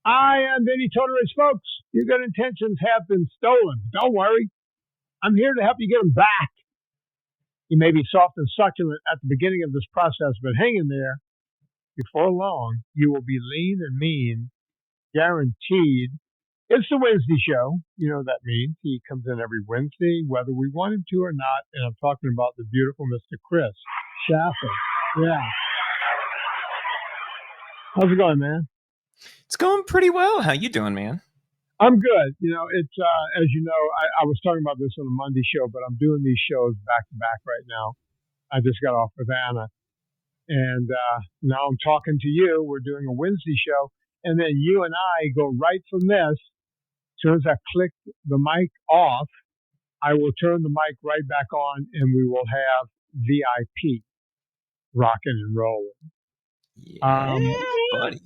I am Vinnie Tortorich, folks. Your good intentions have been stolen. Don't worry. I'm here to help you get them back. You may be soft and succulent at the beginning of this process, but hang in there. Before long, you will be lean and mean, guaranteed. It's the Wednesday show. You know what that means. He comes in every Wednesday, whether we want him to or not. And I'm talking about the beautiful Mr. Chris Shaffer. Yeah. How's it going, man? It's going pretty well. How you doing, man? I'm good. You know, it's, as you know, I was talking about this on a Monday show, but I'm doing these shows back to back right now. I just got off with Anna. And now I'm talking to you. We're doing a Wednesday show. And then you and I go right from this. As soon as I click the mic off, I will turn the mic right back on and we will have VIP rocking and rolling. Yeah, buddy.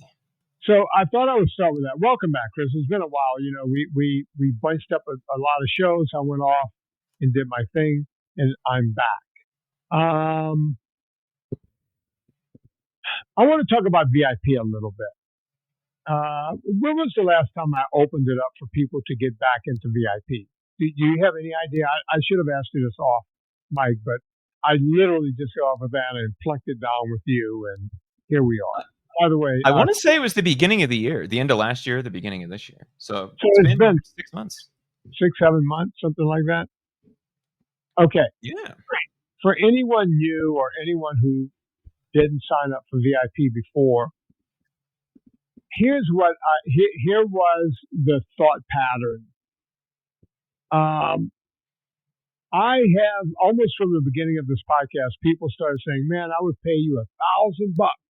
So I thought I would start with that. Welcome back, Chris. It's been a while. You know, we bunched up a lot of shows. I went off and did my thing, and I'm back. I want to talk about VIP a little bit. When was the last time I opened it up for people to get back into VIP? Do you have any idea? I should have asked you this off, Mike, but I literally just got off of that and plunked it down with you, and here we are. By the way, I want to say it was the beginning of the year, the end of last year, the beginning of this year. So it's been 6 months. 6-7 months, something like that. Okay. Yeah. For anyone new or anyone who didn't sign up for VIP before, here's what here was the thought pattern. I have almost from the beginning of this podcast, people started saying, "Man, I would pay you $1,000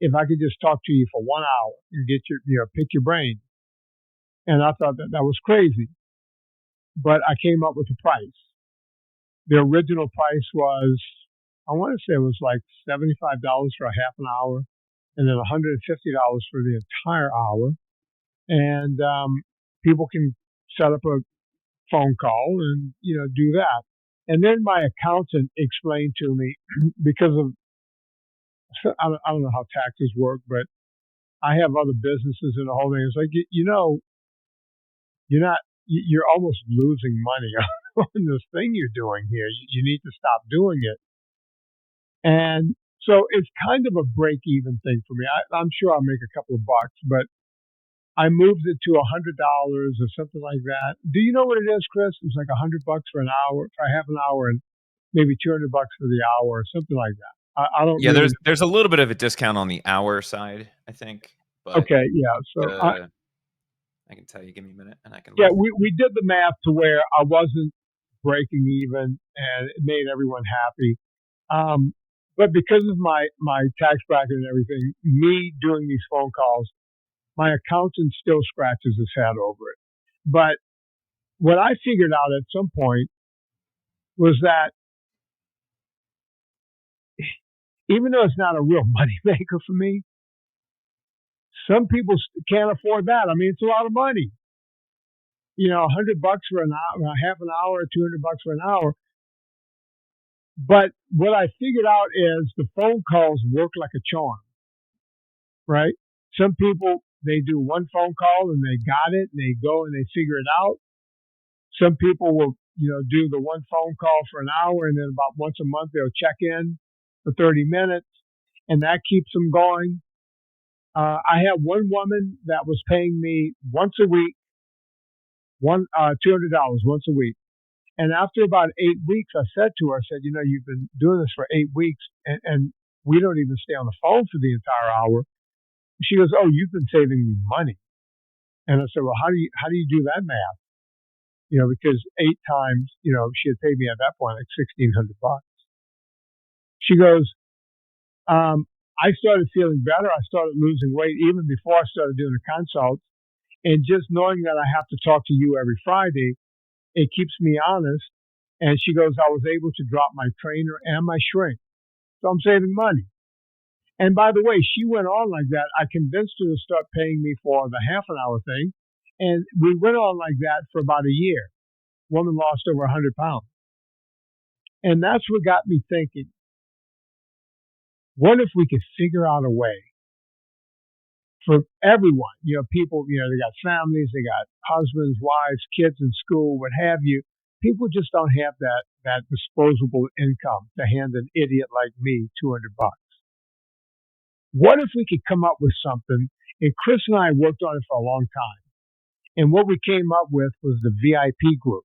if I could just talk to you for 1 hour and get your, pick your brain." And I thought that was crazy, but I came up with a price. The original price was, I want to say it was like $75 for a half an hour, and then $150 for the entire hour. And people can set up a phone call and do that. And then my accountant explained to me, because of I don't know how taxes work, but I have other businesses and the whole thing. It's like, you're almost losing money on this thing you're doing here. You need to stop doing it. And so it's kind of a break-even thing for me. I'm sure I'll make a couple of bucks, but I moved it to $100 or something like that. Do you know what it is, Chris? It's like $100 for an hour, for a half an hour, and maybe $200 for the hour or something like that. I don't. Yeah, there's a little bit of a discount on the hour side, I think. But okay, yeah. So I can tell you. Give me a minute, and I can. Yeah, we did the math to where I wasn't breaking even, and it made everyone happy. But because of my tax bracket and everything, me doing these phone calls, my accountant still scratches his head over it. But what I figured out at some point was that even though it's not a real money maker for me, some people can't afford that. I mean, it's a lot of money. $100 for an hour, half an hour, $200 for an hour. But what I figured out is the phone calls work like a charm, right? Some people, they do one phone call and they got it and they go and they figure it out. Some people will, do the one phone call for an hour and then about once a month they'll check in for 30 minutes and that keeps them going. I have one woman that was paying me once a week, $200 once a week. And after about 8 weeks, I said to her, you've been doing this for 8 weeks and we don't even stay on the phone for the entire hour. She goes, "Oh, you've been saving me money." And I said, "Well, how do you do that math?" Because 8 times, she had paid me at that point like $1,600. She goes, I started feeling better. I started losing weight even before I started doing the consults. And just knowing that I have to talk to you every Friday, it keeps me honest. And she goes, I was able to drop my trainer and my shrink. So I'm saving money. And by the way, she went on like that. I convinced her to start paying me for the half an hour thing. And we went on like that for about a year. Woman lost over 100 pounds. And that's what got me thinking, what if we could figure out a way for everyone. People, they got families, they got husbands, wives, kids in school, what have you. People just don't have that disposable income to hand an idiot like me $200. What if we could come up with something? And Chris and I worked on it for a long time. And what we came up with was the VIP group.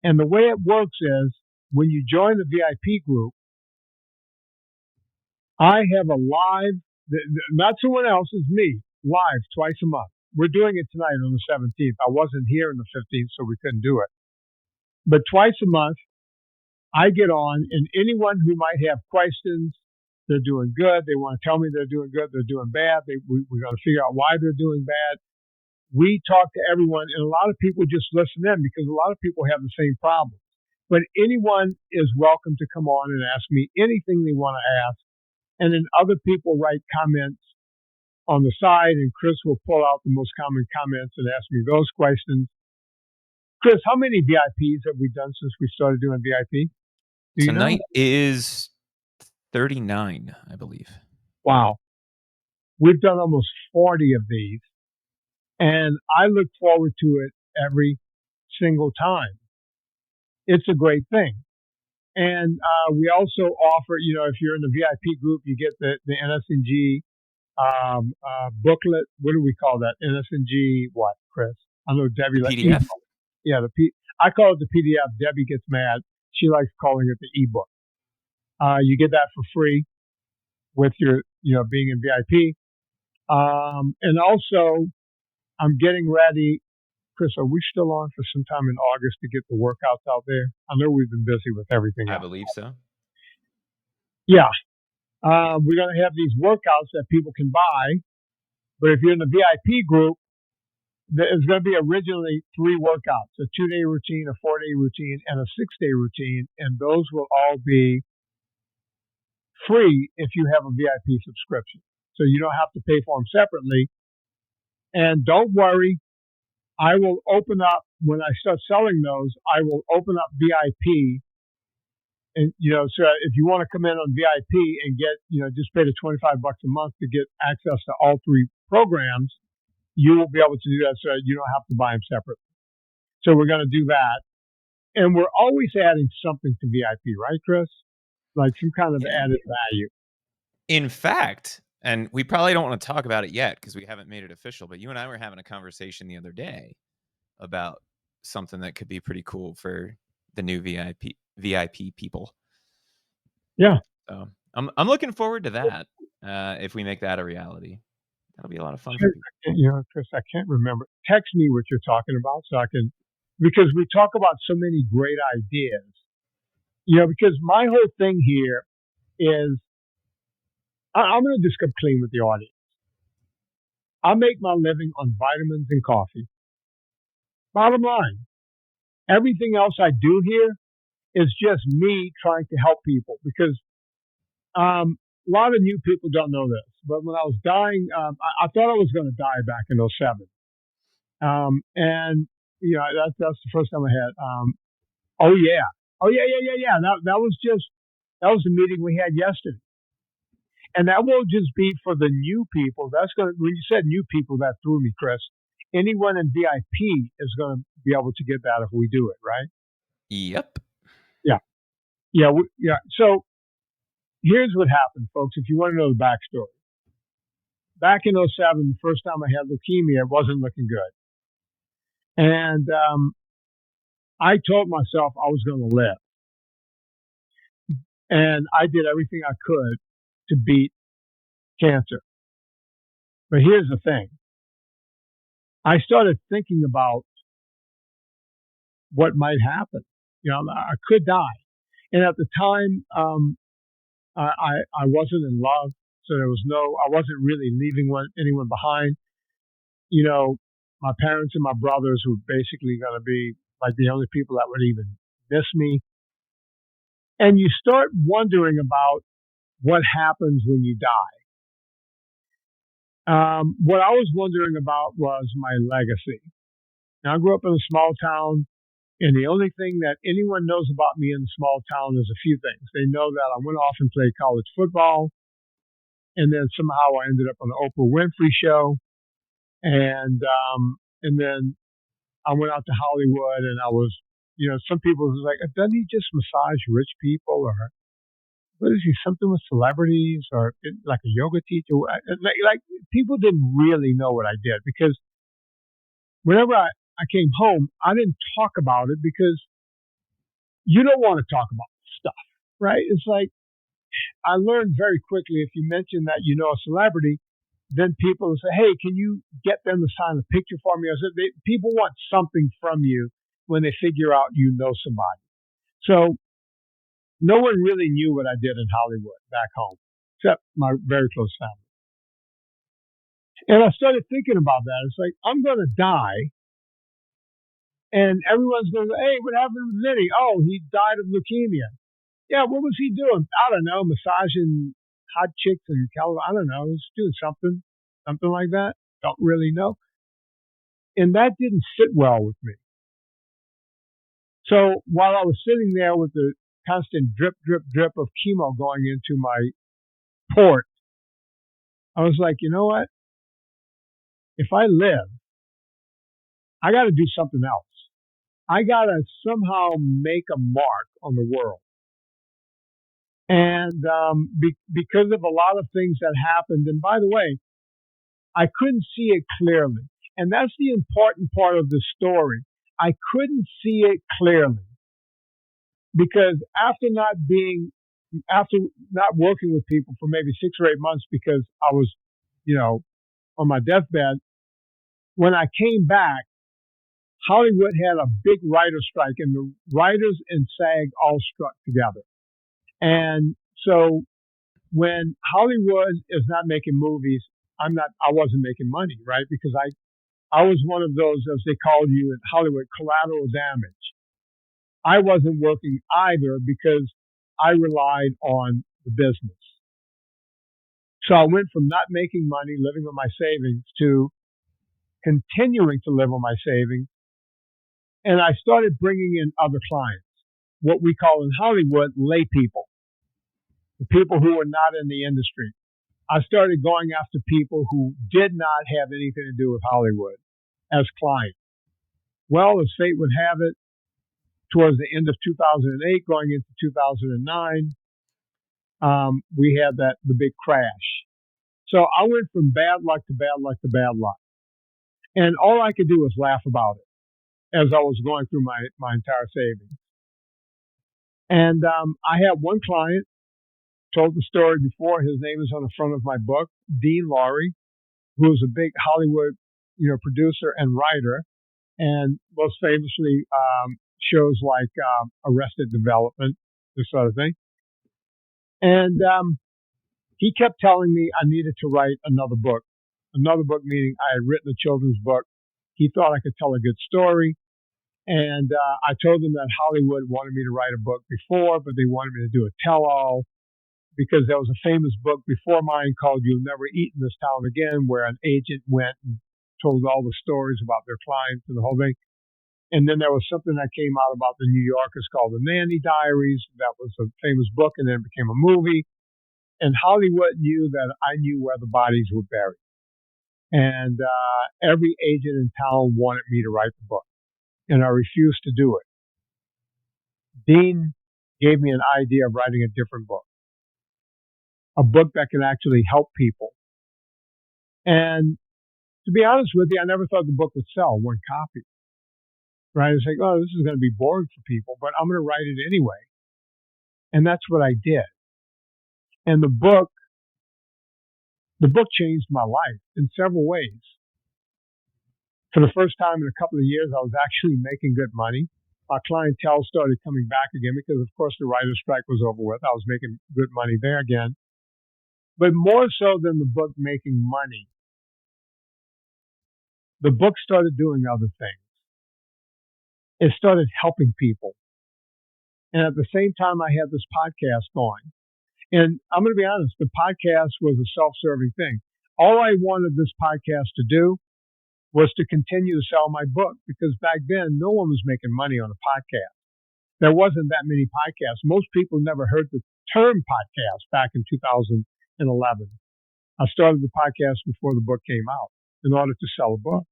And the way it works is when you join the VIP group, I have a live, not someone else, it's me, live twice a month. We're doing it tonight on the 17th. I wasn't here on the 15th, so we couldn't do it. But twice a month, I get on, and anyone who might have questions, they're doing good, they want to tell me they're doing good, they're doing bad, we're going to figure out why they're doing bad. We talk to everyone, and a lot of people just listen in because a lot of people have the same problems. But anyone is welcome to come on and ask me anything they want to ask. And then other people write comments on the side, and Chris will pull out the most common comments and ask me those questions. Chris, how many VIPs have we done since we started doing VIP? Tonight is 39, I believe. Wow. We've done almost 40 of these. And I look forward to it every single time. It's a great thing. And we also offer, if you're in the VIP group, you get the NSNG booklet. What do we call that? NSNG what, Chris? I know Debbie likes PDF. Yeah, I call it the PDF. Debbie gets mad. She likes calling it the ebook. You get that for free with your, being in VIP. And also, I'm getting ready. Chris, are we still on for some time in August to get the workouts out there? I know we've been busy with everything else. I believe so. Yeah. We're going to have these workouts that people can buy. But if you're in the VIP group, there's going to be originally 3 workouts, a 2-day routine, a 4-day routine, and a 6-day routine. And those will all be free if you have a VIP subscription. So you don't have to pay for them separately. And don't worry, I will open up, when I start selling those, I will open up VIP. And, so if you want to come in on VIP and get, just pay the $25 a month to get access to all 3 programs, you will be able to do that so you don't have to buy them separately. So we're going to do that. And we're always adding something to VIP, right, Chris? Like some kind of added value. In fact, and we probably don't want to talk about it yet because we haven't made it official, but you and I were having a conversation the other day about something that could be pretty cool for the new VIP people. Yeah. So I'm looking forward to that. If we make that a reality, that'll be a lot of fun. For people. Chris, I can't remember. Text me what you're talking about so I can, because we talk about so many great ideas. Because my whole thing here is, I'm going to just come clean with the audience. I make my living on vitamins and coffee. Bottom line, everything else I do here is just me trying to help people because a lot of new people don't know this. But when I was dying, I thought I was going to die back in 2007. And, that's the first time I had. Oh, yeah. That was the meeting we had yesterday. And that will just be for the new people. When you said new people, that threw me, Chris. Anyone in VIP is going to be able to get that if we do it, right? Yep. Yeah. So here's what happened, folks. If you want to know the backstory. Back in 2007, the first time I had leukemia, it wasn't looking good. And I told myself I was going to live. And I did everything I could to beat cancer. But here's the thing. I started thinking about what might happen. I could die. And at the time, I wasn't in love. So I wasn't really leaving anyone behind. My parents and my brothers were basically going to be like the only people that would even miss me. And you start wondering about what happens when you die. What I was wondering about was my legacy. Now, I grew up in a small town, and the only thing that anyone knows about me in the small town is a few things. They know that I went off and played college football, And then somehow I ended up on the Oprah Winfrey show. And then I went out to Hollywood, and I was, some people was like, doesn't he just massage rich people, or what is he, something with celebrities, or like a yoga teacher? Like people didn't really know what I did, because whenever I came home, I didn't talk about it, because you don't want to talk about stuff, right? It's like, I learned very quickly, if you mention that you know a celebrity, then people will say, hey, can you get them to sign a picture for me? I said, people want something from you when they figure out you know somebody. So no one really knew what I did in Hollywood back home, except my very close family. And I started thinking about that. It's like, I'm going to die, and everyone's going to go, hey, what happened with Vinnie? Oh, he died of leukemia. Yeah, what was he doing? I don't know, massaging hot chicks in California. I don't know. He's doing something like that. Don't really know. And that didn't sit well with me. So while I was sitting there with the constant drip, drip, drip of chemo going into my port, I was like, you know what? If I live, I got to do something else. I got to somehow make a mark on the world. And because of a lot of things that happened, and by the way, I couldn't see it clearly. And that's the important part of the story. I couldn't see it clearly, because after not working with people for maybe 6 or 8 months, because I was, on my deathbed, when I came back, Hollywood had a big writer strike, and the writers and SAG all struck together. And so when Hollywood is not making movies, I wasn't making money, right? Because I was one of those, as they called you in Hollywood, collateral damage. I wasn't working either, because I relied on the business. So I went from not making money, living on my savings, to continuing to live on my savings. And I started bringing in other clients, what we call in Hollywood lay people, the people who are not in the industry. I started going after people who did not have anything to do with Hollywood as clients. Well, as fate would have it, towards the end of 2008, going into 2009, we had the big crash. So I went from bad luck to bad luck to bad luck. And all I could do was laugh about it as I was going through my entire savings. And I had one client, told the story before. His name is on the front of my book, Dean Laurie, who is a big Hollywood, producer and writer, and most famously shows like Arrested Development, this sort of thing. And he kept telling me I needed to write another book. Another book meaning I had written a children's book. He thought I could tell a good story. And I told him that Hollywood wanted me to write a book before, but they wanted me to do a tell-all, because there was a famous book before mine called You'll Never Eat in This Town Again, where an agent went and told all the stories about their clients and the whole thing. And then there was something that came out about the New Yorkers called The Nanny Diaries. That was a famous book, and then it became a movie. And Hollywood knew that I knew where the bodies were buried. And every agent in town wanted me to write the book, and I refused to do it. Dean gave me an idea of writing a different book, a book that can actually help people. And to be honest with you, I never thought the book would sell one copy. Right? It's like, oh, this is going to be boring for people, but I'm going to write it anyway. And that's what I did. And the book changed my life in several ways. For the first time in a couple of years, I was actually making good money. My clientele started coming back again because, of course, the writer's strike was over with. I was making good money there again. But more so than the book making money, the book started doing other things. It started helping people. And at the same time, I had this podcast going. And I'm going to be honest, the podcast was a self-serving thing. All I wanted this podcast to do was to continue to sell my book, because back then, no one was making money on a podcast. There wasn't that many podcasts. Most people never heard the term podcast back in 2011. I started the podcast before the book came out in order to sell a book.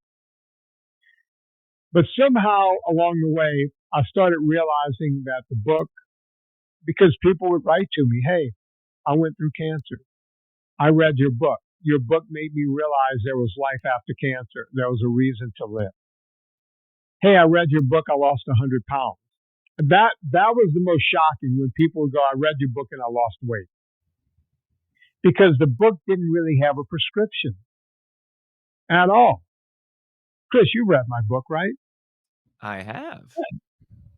But somehow along the way, I started realizing that the book, because people would write to me, hey, I went through cancer. I read your book. Your book made me realize there was life after cancer. There was a reason to live. Hey, I read your book. I lost 100 pounds. That was the most shocking when people would go, I read your book and I lost weight. Because the book didn't really have a prescription at all. Chris, you read my book, right? I have.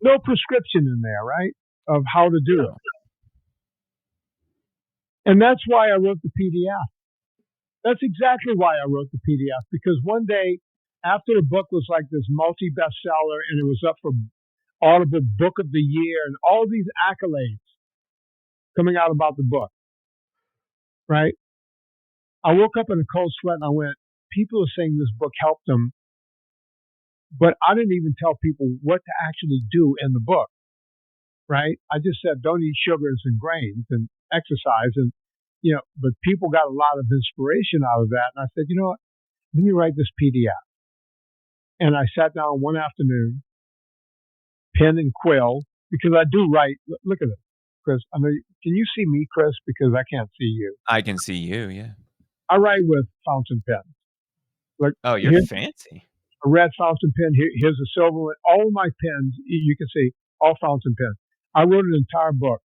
No prescription in there, right? Of how to do it. And that's why I wrote the PDF. That's exactly why I wrote the PDF. Because one day, after the book was like this multi-bestseller and it was up for Audible Book of the Year and all these accolades coming out about the book, right? I woke up in a cold sweat and I went, people are saying this book helped them, but I didn't even tell people what to actually do in the book, right? I just said, don't eat sugars and grains and exercise. And, but people got a lot of inspiration out of that. And I said, you know what? Let me write this PDF. And I sat down one afternoon, pen and quill, because I do write. Look at it, Chris. I mean, can you see me, Chris? Because I can't see you. I can see you, yeah. I write with fountain pens. Like, oh, you're fancy. A red fountain pen. Here's a silver one. All of my pens, you can see, all fountain pens. I wrote an entire book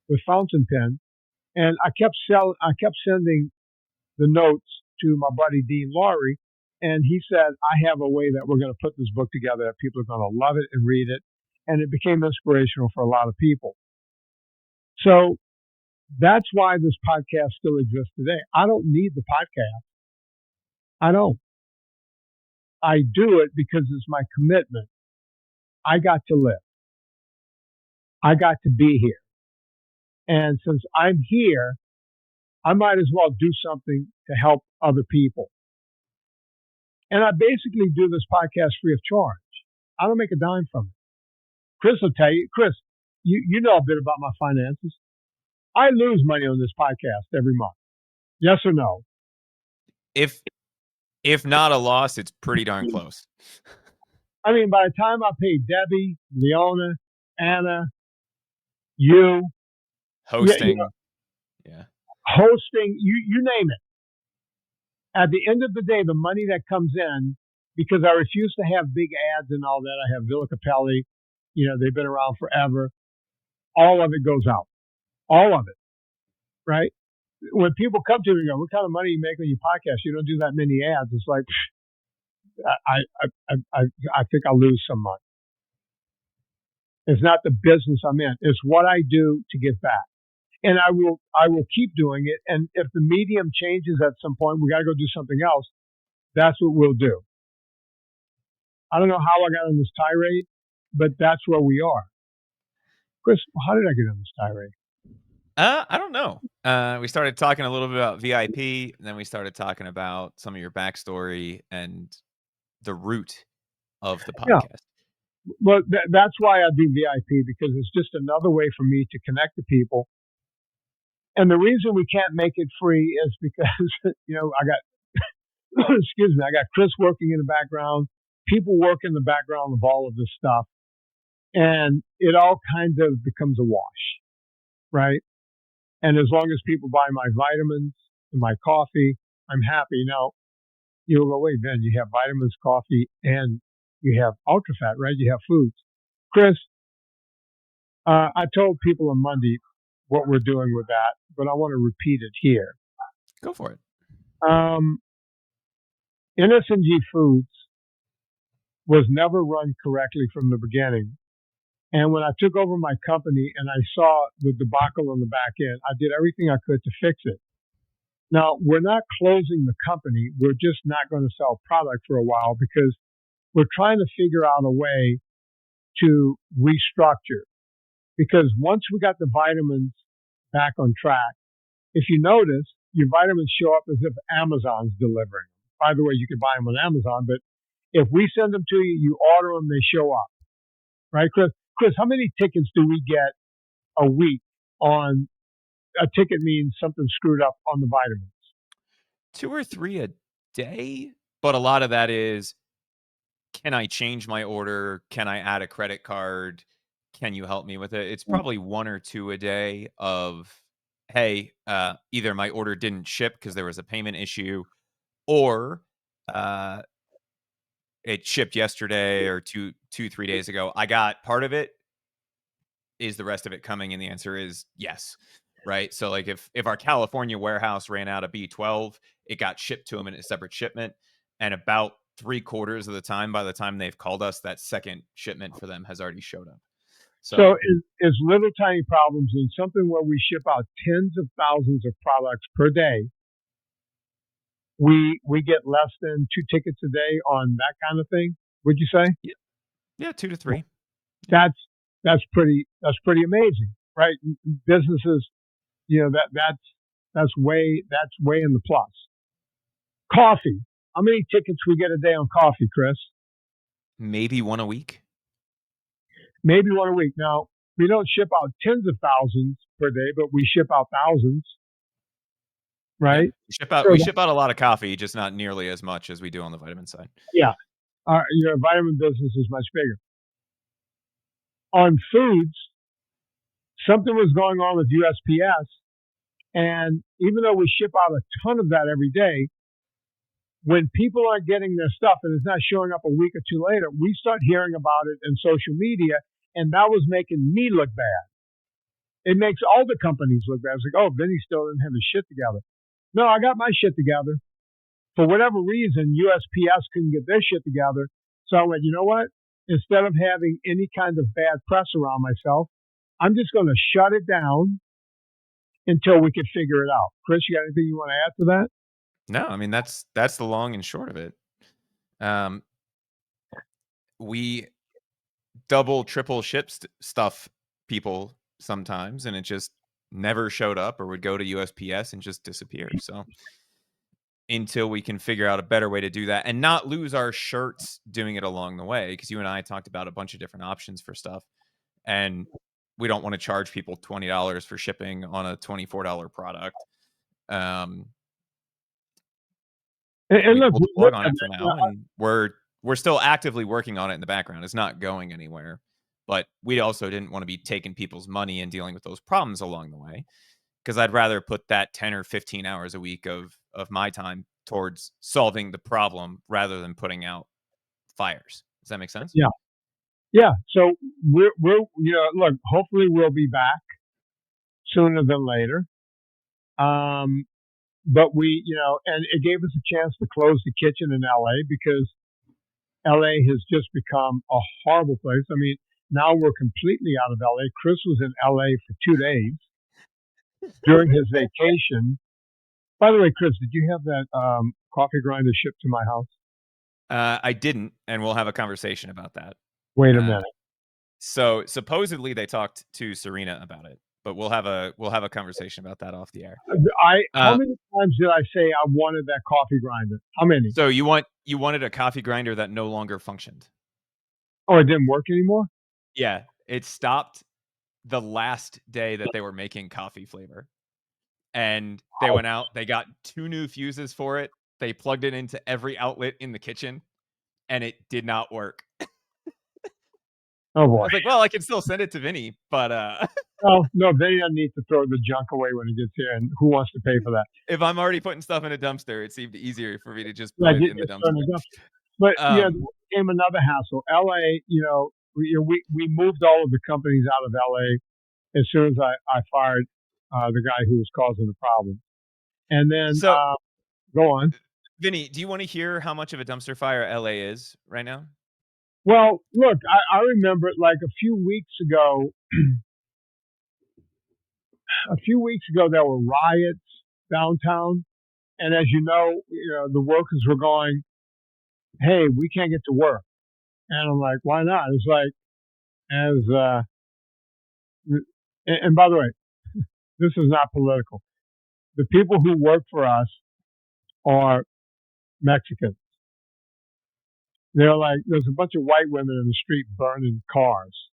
with fountain pen, and I kept sending the notes to my buddy Dean Laurie, and he said, I have a way that we're going to put this book together that people are going to love it and read it, and it became inspirational for a lot of people. So that's why this podcast still exists today. I don't need the podcast. I don't. I do it because it's my commitment. I got to live. I got to be here. And since I'm here, I might as well do something to help other people. And I basically do this podcast free of charge. I don't make a dime from it. Chris will tell you, Chris, you know a bit about my finances. I lose money on this podcast every month. Yes or no? If not a loss, it's pretty darn close. I mean, by the time I pay Debbie, Leona, Anna, you, hosting, hosting, you name it. At the end of the day, the money that comes in, because I refuse to have big ads and all that. I have Villa Capelli, they've been around forever. All of it goes out. All of it, right? When people come to me and go, what kind of money you make on your podcast? You don't do that many ads. It's like, I think I'll lose some money. It's not the business I'm in. It's what I do to give back. And I will keep doing it. And if the medium changes at some point, we got to go do something else. That's what we'll do. I don't know how I got on this tirade, but that's where we are. Chris, how did I get on this tirade? I don't know. We started talking a little bit about VIP, and then we started talking about some of your backstory and the root of the podcast. Yeah. Well, that's why I do VIP, because it's just another way for me to connect to people. And the reason we can't make it free is because, I got, I got Chris working in the background, people work in the background of all of this stuff. And it all kind of becomes a wash, right? And as long as people buy my vitamins and my coffee, I'm happy. Now, you'll go, wait, Ben, you have vitamins, coffee, and you have UltraFat, right? You have foods. Chris, I told people on Monday what we're doing with that, but I want to repeat it here. Go for it. NSNG Foods was never run correctly from the beginning. And when I took over my company and I saw the debacle on the back end, I did everything I could to fix it. Now, we're not closing the company. We're just not going to sell product for a while because we're trying to figure out a way to restructure. Because once we got the vitamins back on track, if you notice, your vitamins show up as if Amazon's delivering them. By the way, you can buy them on Amazon, but if we send them to you, you order them, they show up. Right, Chris? Chris, how many tickets do we get a week on? A ticket means something screwed up on the vitamins. 2 or 3 a day, but a lot of that is, can I change my order? Can I add a credit card? Can you help me with it? It's probably 1 or 2 a day of, hey, either my order didn't ship because there was a payment issue, or uh, it shipped yesterday or 3 days ago. I got part of it. Is the rest of it coming? And the answer is yes. Right. So like if our California warehouse ran out of B12, it got shipped to them in a separate shipment. And about 3/4 of the time, by the time they've called us, that second shipment for them has already showed up. So So is little tiny problems in something where we ship out tens of thousands of products per day. We get less than 2 tickets a day on that kind of thing. Would you say? yeah, 2 to 3. That's pretty amazing, right? Businesses, that's way in the plus. Coffee. How many tickets we get a day on coffee, Chris? Maybe 1 a week. Maybe 1 a week. Now, we don't ship out tens of thousands per day, but we ship out thousands, right? Yeah. We ship out a lot of coffee, just not nearly as much as we do on the vitamin side. Yeah. Your vitamin business is much bigger. On foods, something was going on with USPS, and even though we ship out a ton of that every day, when people aren't getting their stuff and it's not showing up a week or two later, we start hearing about it in social media, and that was making me look bad. It makes all the companies look bad. It's like, oh, Vinnie still didn't have his shit together. No, I got my shit together. For whatever reason, USPS couldn't get their shit together. So I went, you know what? Instead of having any kind of bad press around myself, I'm just going to shut it down until we can figure it out. Chris, you got anything you want to add to that? No, I mean, that's the long and short of it. We double, triple ship stuff people sometimes, and it just never showed up or would go to USPS and just disappear. So until we can figure out a better way to do that and not lose our shirts doing it along the way, because you and I talked about a bunch of different options for stuff, and we don't want to charge people $20 for shipping on a $24 product. Look, we'll plug on it for now, and we're still actively working on it in the background. It's not going anywhere, but we also didn't want to be taking people's money and dealing with those problems along the way, because I'd rather put that 10 or 15 hours a week of my time towards solving the problem rather than putting out fires. Does that make sense? Yeah. Yeah. So we're look, hopefully we'll be back sooner than later. But we, and it gave us a chance to close the kitchen in LA, because LA has just become a horrible place. I mean, now we're completely out of LA. Chris was in LA for 2 days during his vacation. By the way, Chris, did you have that coffee grinder shipped to my house? I didn't, and we'll have a conversation about that. Wait a minute. So supposedly they talked to Serena about it, but we'll have a conversation about that off the air. How many times did I say I wanted that coffee grinder? How many? So you wanted a coffee grinder that no longer functioned. Oh, it didn't work anymore? Yeah, it stopped the last day that they were making coffee flavor. And they went out, they got 2 new fuses for it. They plugged it into every outlet in the kitchen, and it did not work. Oh boy. I was like, well, I can still send it to Vinnie, but no, Vinnie doesn't need to throw the junk away when he gets here, and who wants to pay for that? If I'm already putting stuff in a dumpster, it seemed easier for me to just put it in the dumpster. But there came another hassle. LA, we moved all of the companies out of LA as soon as I fired the guy who was causing the problem. And then go on. Vinnie, do you want to hear how much of a dumpster fire LA is right now? Well, look, I remember it like a few weeks ago. There were riots downtown, and as you know, the workers were going, "Hey, we can't get to work," and I'm like, "Why not?" It's like, and by the way, this is not political. The people who work for us are Mexicans. They're like, there's a bunch of white women in the street burning cars.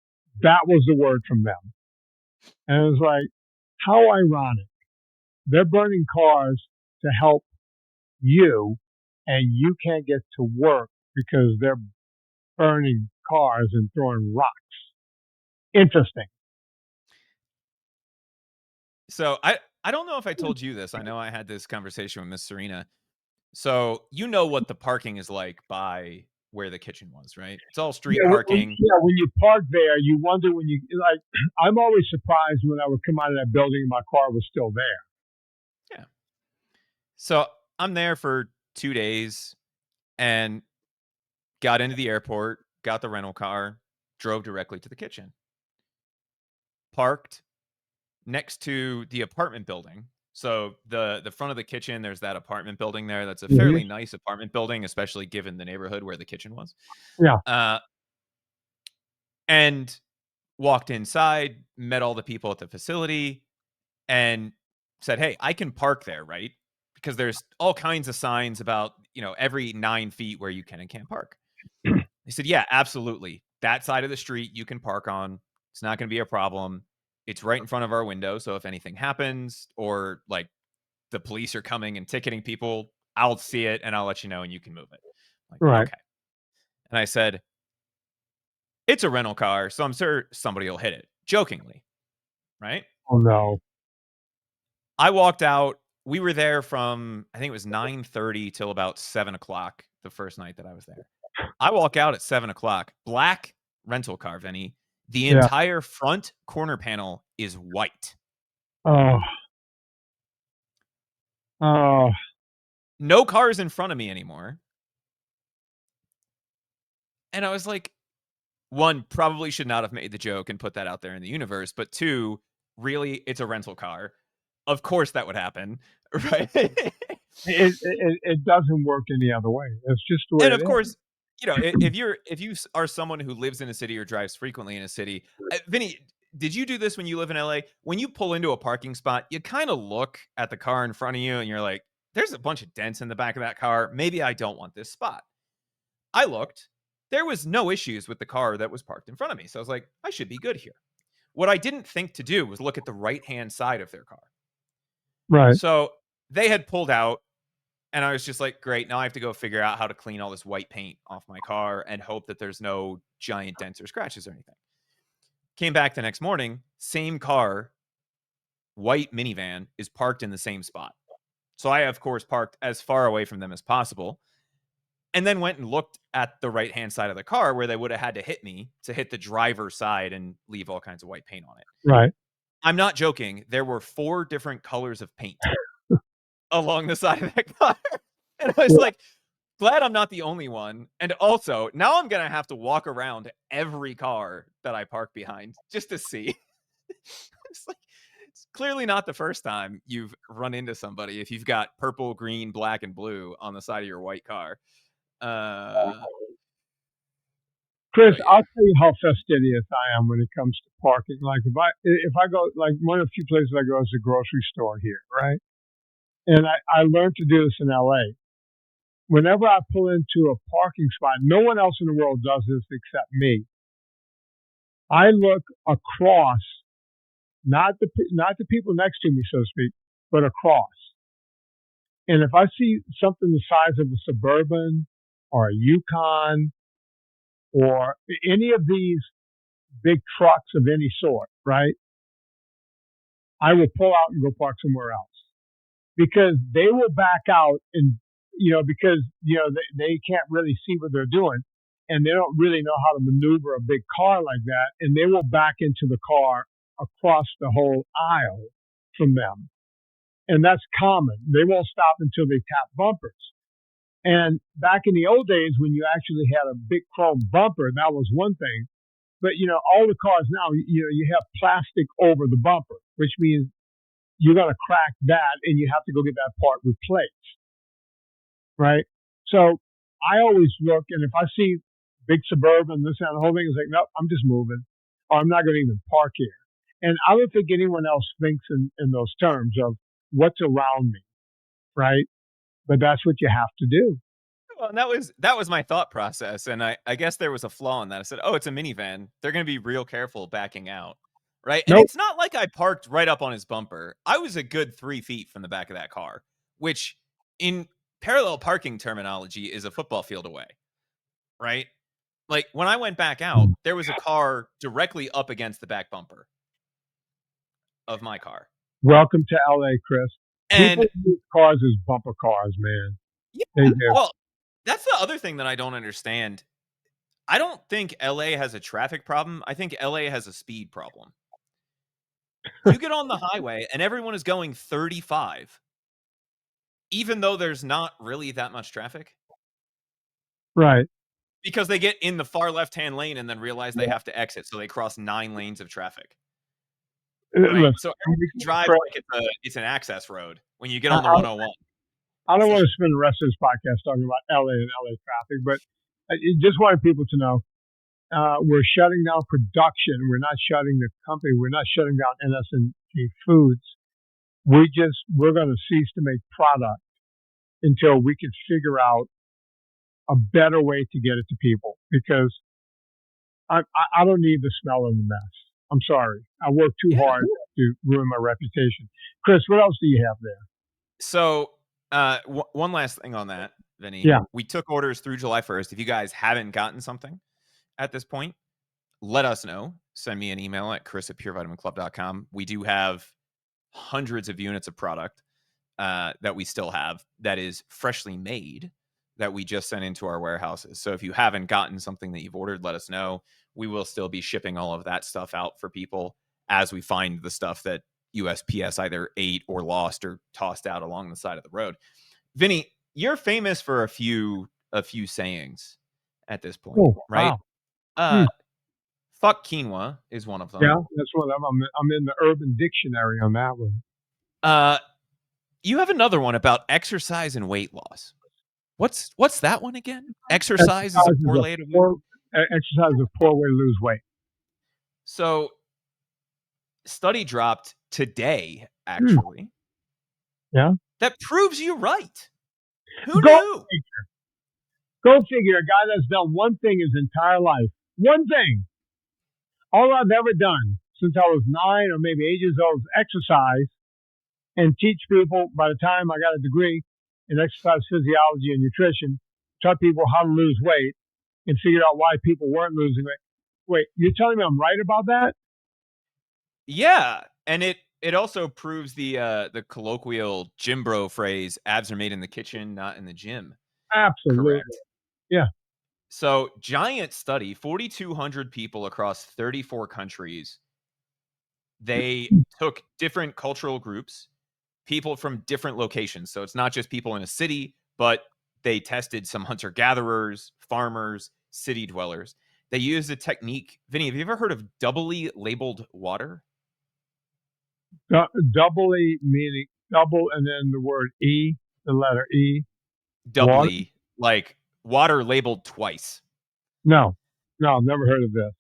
That was the word from them. And it was like, how ironic. They're burning cars to help you, and you can't get to work because they're burning cars and throwing rocks. Interesting. So I don't know if I told you this. I know I had this conversation with Miss Serena. So you know what the parking is like by where the kitchen was, right? It's all street parking. When you park there, you wonder when you like. I'm always surprised when I would come out of that building and my car was still there. Yeah. So I'm there for 2 days and got into the airport, got the rental car, drove directly to the kitchen. Parked next to the apartment building. So the front of the kitchen, there's that apartment building there. That's a fairly nice apartment building, especially given the neighborhood where the kitchen was. Yeah. And walked inside, met all the people at the facility, and said, "Hey, I can park there, right?" Because there's all kinds of signs about, every 9 feet where you can and can't park. He said, "Yeah, absolutely. That side of the street you can park on. It's not going to be a problem. It's right in front of our window. So if anything happens or like the police are coming and ticketing people, I'll see it and I'll let you know and you can move it." I'm like, Right. okay. And I said, "It's a rental car, so I'm sure somebody will hit it." Jokingly, right? Oh no. I walked out. We were there from, I think it was 9:30 till about 7:00 the first night that I was there. I walk out at 7:00. Black rental car, Vinnie. The entire front corner panel is white. Oh. Oh. No cars in front of me anymore. And I was like, one, probably should not have made the joke and put that out there in the universe. But two, really, it's a rental car. Of course that would happen, right? It doesn't work any other way. It's just the way And it of is. course, if you are someone who lives in a city or drives frequently in a city, Vinny, did you do this when you live in LA? When you pull into a parking spot, you kind of look at the car in front of you and you're like, "There's a bunch of dents in the back of that car. Maybe I don't want this spot." I looked. There was no issues with the car that was parked in front of me. So I was like, I should be good here. What I didn't think to do was look at the right-hand side of their car. Right. So they had pulled out. And I was just like, great, now I have to go figure out how to clean all this white paint off my car and hope that there's no giant dents or scratches or anything. Came back the next morning, same car, white minivan is parked in the same spot. So I, of course, parked as far away from them as possible. And then went and looked at the right-hand side of the car where they would have had to hit me to hit the driver's side and leave all kinds of white paint on it. Right. I'm not joking. There were 4 different colors of paint along the side of that car. And I was like, glad I'm not the only one. And also, now I'm going to have to walk around every car that I park behind just to see. It's clearly not the first time you've run into somebody if you've got purple, green, black, and blue on the side of your white car. Chris, I'll tell you how fastidious I am when it comes to parking. Like if I go, like one of the few places I go is the grocery store here, right? And I learned to do this in LA. Whenever I pull into a parking spot, no one else in the world does this except me. I look across, not the people next to me, so to speak, but across. And if I see something the size of a Suburban or a Yukon or any of these big trucks of any sort, right? I will pull out and go park somewhere else because they will back out and, because, they can't really see what they're doing and they don't really know how to maneuver a big car like that. And they will back into the car across the whole aisle from them. And that's common. They won't stop until they tap bumpers. And back in the old days when you actually had a big chrome bumper, that was one thing. But, all the cars now, you have plastic over the bumper, which means you're going to crack that and you have to go get that part replaced. Right? So I always look, and if I see big Suburban, this and the whole thing is like, nope, I'm just moving, or I'm not going to even park here. And I don't think anyone else thinks in those terms of what's around me. Right? But that's what you have to do. Well, and that was my thought process. And I guess there was a flaw in that. I said, oh, it's a minivan. They're going to be real careful backing out. Right. And it's not like I parked right up on his bumper. I was a good 3 feet from the back of that car, which in parallel parking terminology is a football field away, right? Like when I went back out, there was a car directly up against the back bumper of my car. Welcome to LA, Chris. And People use cars as bumper cars, man. yeah, They do. well, that's the other thing that I don't understand. I don't think LA has a traffic problem. I think LA has a speed problem. You get on the highway and everyone is going 35, even though there's not really that much traffic. Right. Because they get in the far left-hand lane and then realize they Yeah. have to exit, so they cross 9 lanes of traffic. Right? Listen, So everybody drives Chris, like it's an access road when you get I, on the 101. I don't want to spend the rest of this podcast talking about LA and LA traffic, but I just wanted people to know we're shutting down production. We're not shutting the company. We're not shutting down NSNG Foods. We're going to cease to make product until we can figure out a better way to get it to people, because I don't need the smell of the mess. I'm sorry. I work too hard to ruin my reputation. Chris, what else do you have there? So one last thing on that, Vinnie. Yeah. We took orders through July 1st. If you guys haven't gotten something at this point, let us know. Send me an email at chris@purevitaminclub.com. We do have hundreds of units of product that we still have that is freshly made that we just sent into our warehouses. So if you haven't gotten something that you've ordered, let us know. We will still be shipping all of that stuff out for people as we find the stuff that USPS either ate or lost or tossed out along the side of the road. Vinnie, you're famous for a few sayings at this point, right? Wow. Fuck quinoa is one of them. Yeah, that's one of them. I'm in the Urban Dictionary on that one. You have another one about exercise and weight loss. What's that one again? Exercise is a poor way to lose. Exercise is a poor way to lose weight. So, study dropped today, actually. Yeah. That proves you right. Who knew? Go figure. A guy that's done one thing his entire life. One thing. All I've ever done since I was 9 or maybe 8 years old is exercise and teach people. By the time I got a degree in exercise physiology and nutrition, taught people how to lose weight and figured out why people weren't losing weight. Wait, you're telling me I'm right about that? Yeah, and it also proves the colloquial gym bro phrase, abs are made in the kitchen, not in the gym. Absolutely. Correct. Yeah. So, giant study, 4,200 people across 34 countries. They took different cultural groups, people from different locations. So it's not just people in a city, but they tested some hunter-gatherers, farmers, city dwellers. They used a technique. Vinnie, have you ever heard of doubly labeled water? Doubly meaning double and then the word E, the letter E. Doubly, like water labeled twice. No, I've never heard of this.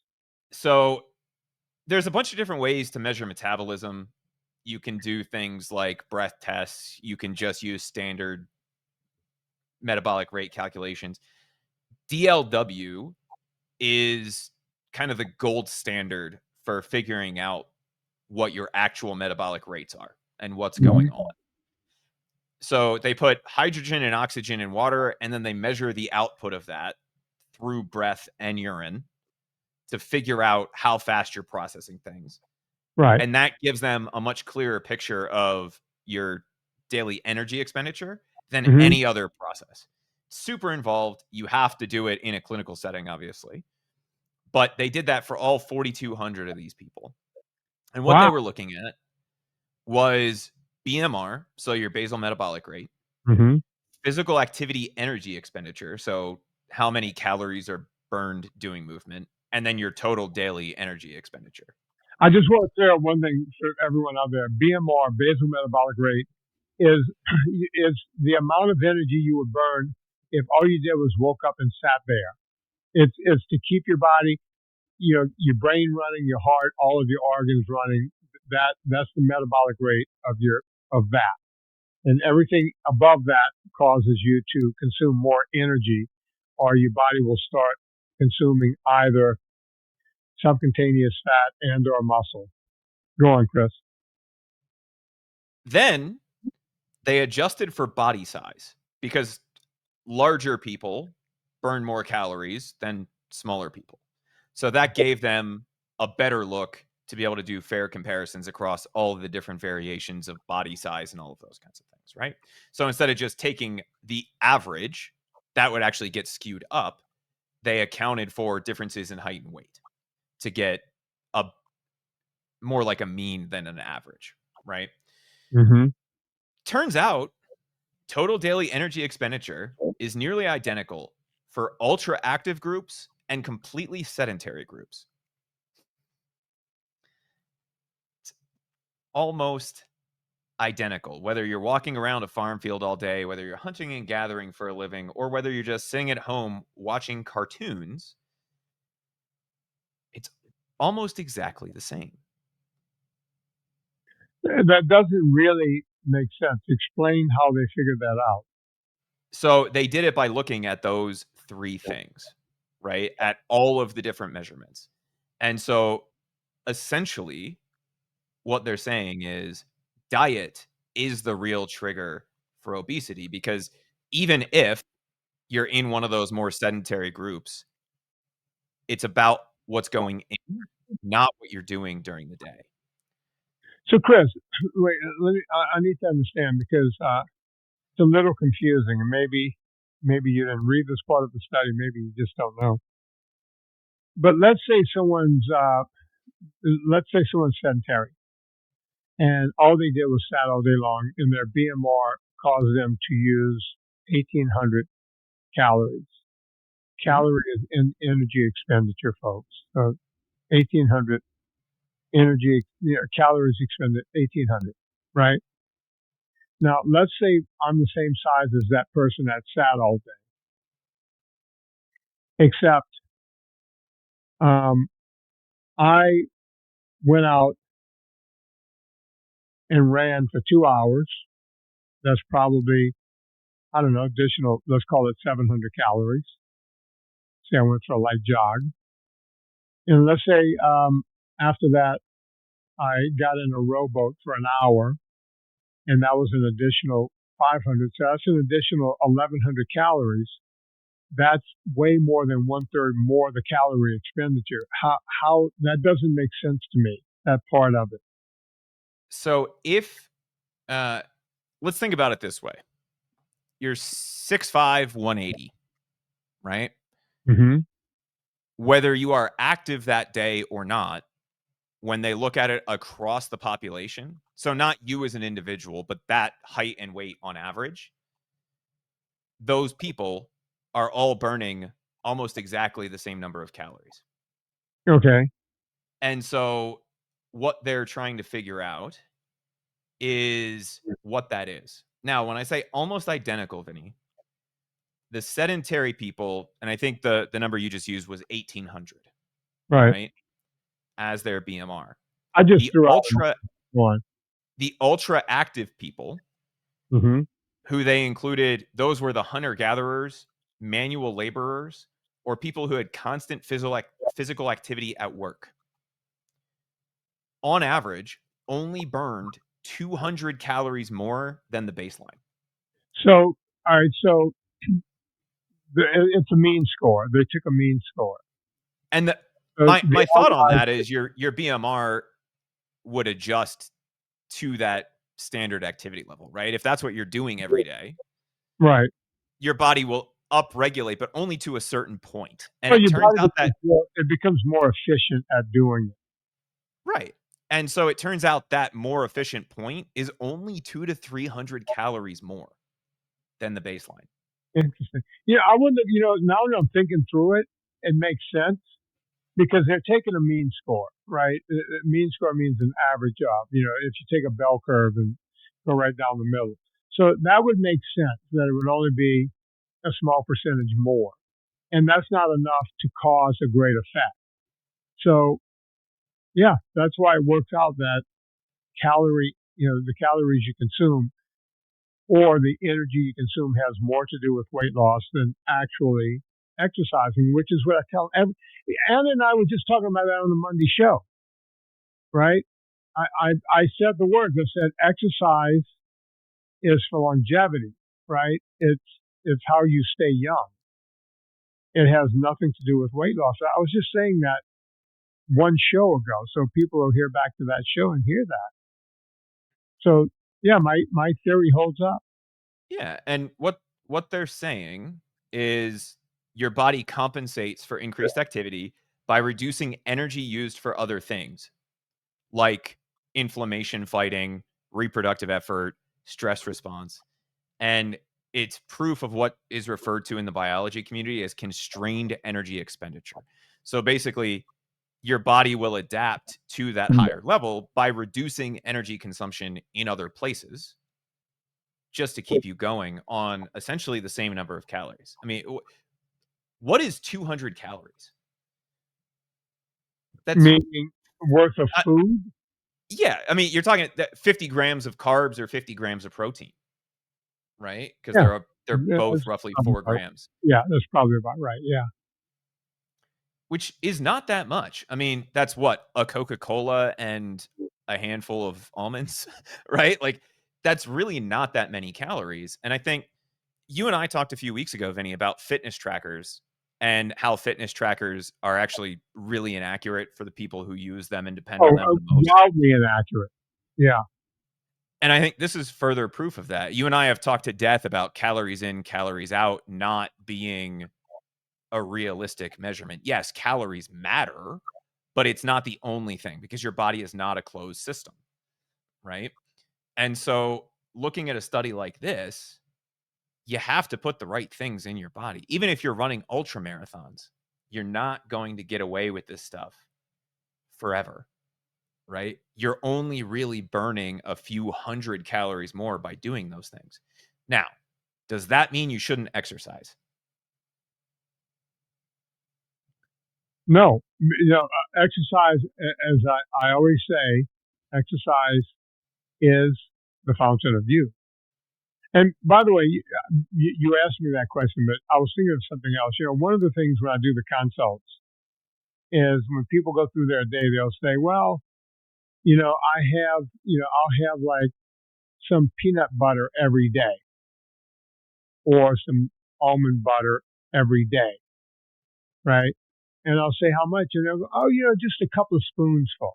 So there's a bunch of different ways to measure metabolism. You can do things like breath tests. You can just use standard metabolic rate calculations. DLW is kind of the gold standard for figuring out what your actual metabolic rates are and what's going on. So they put hydrogen and oxygen in water, and then they measure the output of that through breath and urine to figure out how fast you're processing things. Right. And that gives them a much clearer picture of your daily energy expenditure than any other process. Super involved. You have to do it in a clinical setting, obviously. But they did that for all 4,200 of these people. And what they were looking at was BMR, so your basal metabolic rate, physical activity energy expenditure, so how many calories are burned doing movement, and then your total daily energy expenditure. I just want to clear up one thing for everyone out there. BMR, basal metabolic rate, is the amount of energy you would burn if all you did was woke up and sat there. It's to keep your body, your brain running, your heart, all of your organs running. That's the metabolic rate of that. And everything above that causes you to consume more energy, or your body will start consuming either subcutaneous fat and or muscle. Go on, Chris. Then they adjusted for body size. because larger people burn more calories than smaller people. So that gave them a better look to be able to do fair comparisons across all of the different variations of body size and all of those kinds of things, right? So instead of just taking the average, that would actually get skewed up. They accounted for differences in height and weight to get a more like a mean than an average, right? Mm-hmm. Turns out total daily energy expenditure is nearly identical for ultra active groups and completely sedentary groups. It's almost identical, whether you're walking around a farm field all day, whether you're hunting and gathering for a living, or whether you're just sitting at home watching cartoons. It's almost exactly the same. That doesn't really make sense. Explain how they figured that out. So they did it by looking at those three things, right? At all of the different measurements. And so essentially what they're saying is diet is the real trigger for obesity, because even if you're in one of those more sedentary groups, it's about what's going in, not what you're doing during the day. So, Chris, wait, I need to understand because it's a little confusing, and maybe you didn't read this part of the study, maybe you just don't know. But let's say someone's sedentary, and all they did was sat all day long, and their BMR caused them to use 1,800 calories. Calorie is energy expenditure, folks. So 1,800 calories expended, 1,800, right? Now, let's say I'm the same size as that person that sat all day, except I went out and ran for 2 hours. That's probably, I don't know, additional, let's call it 700 calories. Say I went for a light jog. And let's say after that, I got in a rowboat for an hour, and that was an additional 500. So that's an additional 1,100 calories. That's way more than 1/3 more the calorie expenditure. How that doesn't make sense to me, that part of it. So if let's think about it this way. You're 6'5", 180, right? Mm-hmm. Whether you are active that day or not, when they look at it across the population, so not you as an individual, but that height and weight on average, those people are all burning almost exactly the same number of calories. Okay. And so what they're trying to figure out is what that is. Now, when I say almost identical, Vinny, the sedentary people, and I think the number you just used was 1,800, right? As their BMR. I just The threw out one. The ultra active people, mm-hmm. who they included, those were the hunter-gatherers, manual laborers, or people who had constant physical activity at work. On average, only burned 200 calories more than the baseline. So, all right, so it's a mean score. They took a mean score. And my thought on that is your BMR would adjust to that standard activity level, right? If that's what you're doing every day, right, your body will upregulate, but only to a certain point. And well, it turns out that it becomes more efficient at doing it. Right. And so it turns out that more efficient point is only 200 to 300 calories more than the baseline. Interesting. Yeah, I wouldn't have, now that I'm thinking through it, it makes sense because they're taking a mean score, right? A mean score means an average of, if you take a bell curve and go right down the middle. So that would make sense that it would only be a small percentage more. And that's not enough to cause a great effect. So, yeah, that's why it works out that the calories you consume or the energy you consume has more to do with weight loss than actually exercising, which is what I tell Anna and I were just talking about that on the Monday show, right? I said the words. I said exercise is for longevity. right? It's how you stay young. It has nothing to do with weight loss. I was just saying that one show ago, so people will hear back to that show and hear that. So yeah, my theory holds up. Yeah, and what they're saying is your body compensates for increased activity by reducing energy used for other things, like inflammation fighting, reproductive effort, stress response. And it's proof of what is referred to in the biology community as constrained energy expenditure. So basically, your body will adapt to that higher level by reducing energy consumption in other places just to keep you going on essentially the same number of calories. I mean, what is 200 calories? That's Meaning worth of food? yeah. I mean, you're talking 50 grams of carbs or 50 grams of protein, right? Because Yeah. they're Yeah, both that's roughly probably 4 about, grams, yeah, that's probably about right. Yeah. which is not that much. I mean, that's what, a Coca-Cola and a handful of almonds, right? Like, that's really not that many calories. And I think you and I talked a few weeks ago, Vinny, about fitness trackers and how fitness trackers are actually really inaccurate for the people who use them and depend on Oh, them the most. wildly inaccurate. Yeah. And I think this is further proof of that. You and I have talked to death about calories in, calories out not being a realistic measurement. Yes, calories matter, but it's not the only thing because your body is not a closed system, right? And so looking at a study like this, you have to put the right things in your body. Even if you're running ultra marathons, you're not going to get away with this stuff forever, right? You're only really burning a few hundred calories more by doing those things. Now, does that mean you shouldn't exercise? No, exercise, as I always say, exercise is the fountain of youth. And by the way, you asked me that question, but I was thinking of something else. One of the things when I do the consults is when people go through their day, they'll say, well, I'll have like some peanut butter every day or some almond butter every day, right? And I'll say how much, and they'll go, oh, just a couple of spoonsful,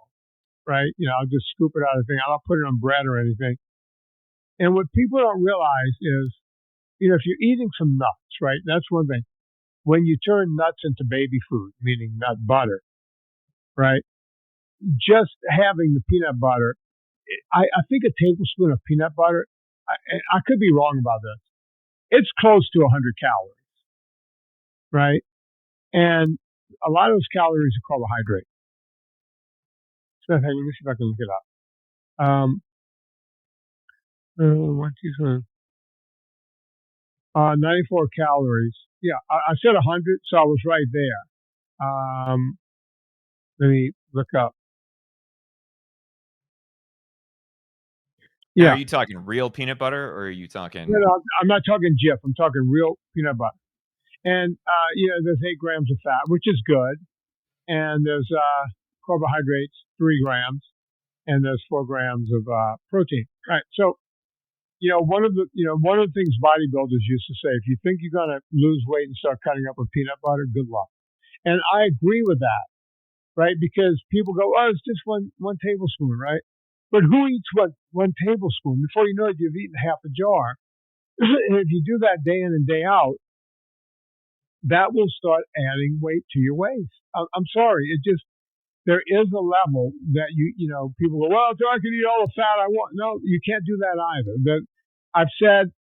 right? I'll just scoop it out of the thing. I don't put it on bread or anything. And what people don't realize is, if you're eating some nuts, right? That's one thing. When you turn nuts into baby food, meaning nut butter, right? Just having the peanut butter, I think a tablespoon of peanut butter, I could be wrong about this. It's close to 100 calories, right? And a lot of those calories are carbohydrate. So, hey, let me see if I can look it up. 1 teaspoon. 94 calories. Yeah, I said 100, so I was right there. Let me look up. Now, are Yeah. you talking real peanut butter or are you talking? No, I'm not talking Jif. I'm talking real peanut butter. And, there's 8 grams of fat, which is good. And there's carbohydrates, 3 grams. And there's 4 grams of protein. Right. So, one of the things bodybuilders used to say, if you think you're going to lose weight and start cutting up with peanut butter, good luck. And I agree with that, right? Because people go, oh, it's just one tablespoon, right? But who eats one tablespoon? Before you know it, you've eaten half a jar. And if you do that day in and day out, that will start adding weight to your waist. I'm sorry. There is a level that people go, well, I can eat all the fat I want. No, you can't do that either. I've said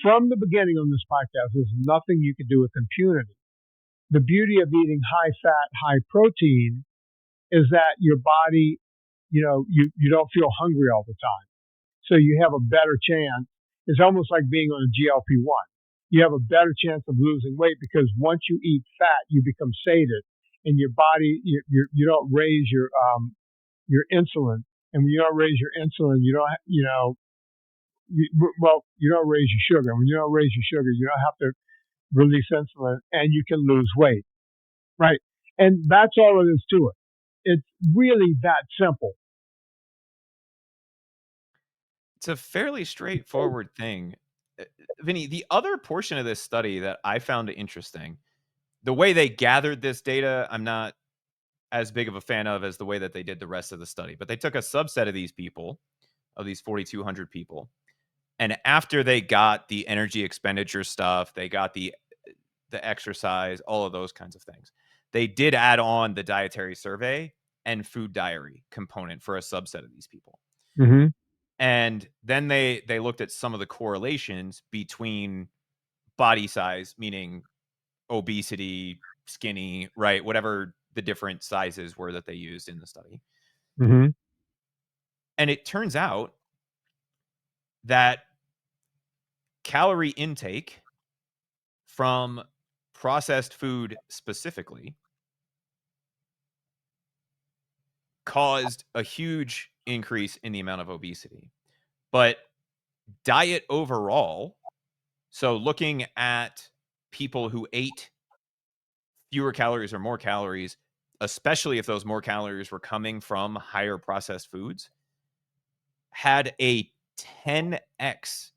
from the beginning on this podcast, there's nothing you can do with impunity. The beauty of eating high fat, high protein is that your body, you don't feel hungry all the time. So you have a better chance. It's almost like being on a GLP-1. You have a better chance of losing weight because once you eat fat, you become sated, and your body you don't raise your insulin, and when you don't raise your insulin, you don't you don't raise your sugar. When you don't raise your sugar, you don't have to release insulin, and you can lose weight, right? And that's all it is to it. It's really that simple. It's a fairly straightforward thing. Vinnie, the other portion of this study that I found interesting, the way they gathered this data, I'm not as big of a fan of as the way that they did the rest of the study. But they took a subset of these people, of these 4,200 people, and after they got the energy expenditure stuff, they got the exercise, all of those kinds of things, they did add on the dietary survey and food diary component for a subset of these people. Mm-hmm. And then they looked at some of the correlations between body size, meaning obesity, skinny, right? Whatever the different sizes were that they used in the study. Mm-hmm. And it turns out that calorie intake from processed food specifically caused a huge increase in the amount of obesity. But diet overall, so looking at people who ate fewer calories or more calories, especially if those more calories were coming from higher processed foods, had a 10x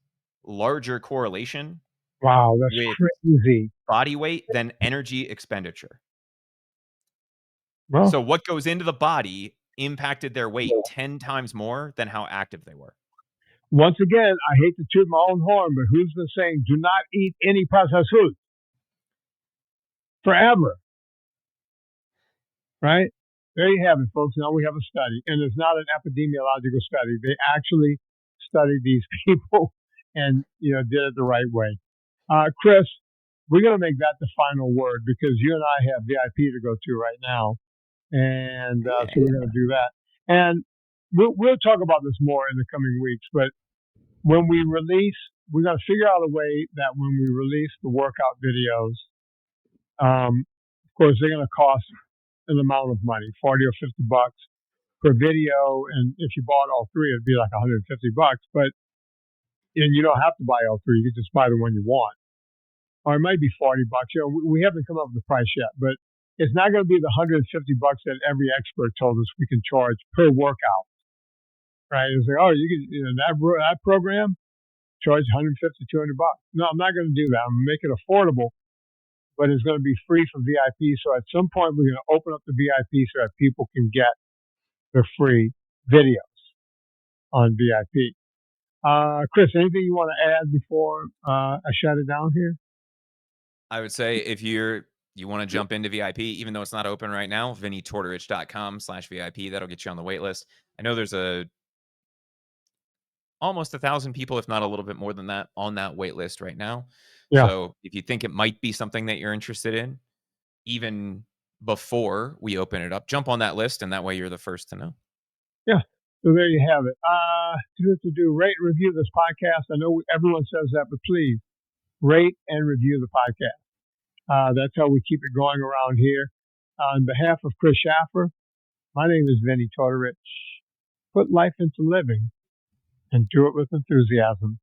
larger correlation Wow, that's with crazy. body weight than energy expenditure. Well, So what goes into the body impacted their weight 10 times more than how active they were. once again, I hate to toot my own horn, but who's been saying do not eat any processed food forever? Right? There you have it, folks. Now we have a study, and it's not an epidemiological study. They actually studied these people and did it the right way. Chris, we're going to make that the final word because you and I have VIP to go to right now, and so we're going to do that. And we'll talk about this more in the coming weeks. But when we release, we're going to figure out a way that when we release the workout videos, of course, they're going to cost an amount of money, 40 or 50 bucks per video. And if you bought all three, it'd be like 150 bucks. But and you don't have to buy all three. You can just buy the one you want. Or it might be 40 bucks. We haven't come up with the price yet, but it's not going to be the 150 bucks that every expert told us we can charge per workout. Right? It's like, oh, you can, that program charge 150, 200 bucks. No, I'm not going to do that. I'm going to make it affordable, but it's going to be free for VIP. So at some point, we're going to open up the VIP so that people can get the free videos on VIP. Chris, anything you want to add before I shut it down here? I would say if you want to jump into VIP, even though it's not open right now, VinnieTortorich.com/VIP. That'll get you on the wait list. I know there's almost 1,000 people, if not a little bit more than that, on that wait list right now. Yeah. So if you think it might be something that you're interested in, even before we open it up, jump on that list, and that way you're the first to know. Yeah. So there you have it. Rate and review this podcast. I know everyone says that, but please rate and review the podcast. That's how we keep it going around here. On behalf of Chris Shaffer, my name is Vinnie Tortorich. Put life into living and do it with enthusiasm.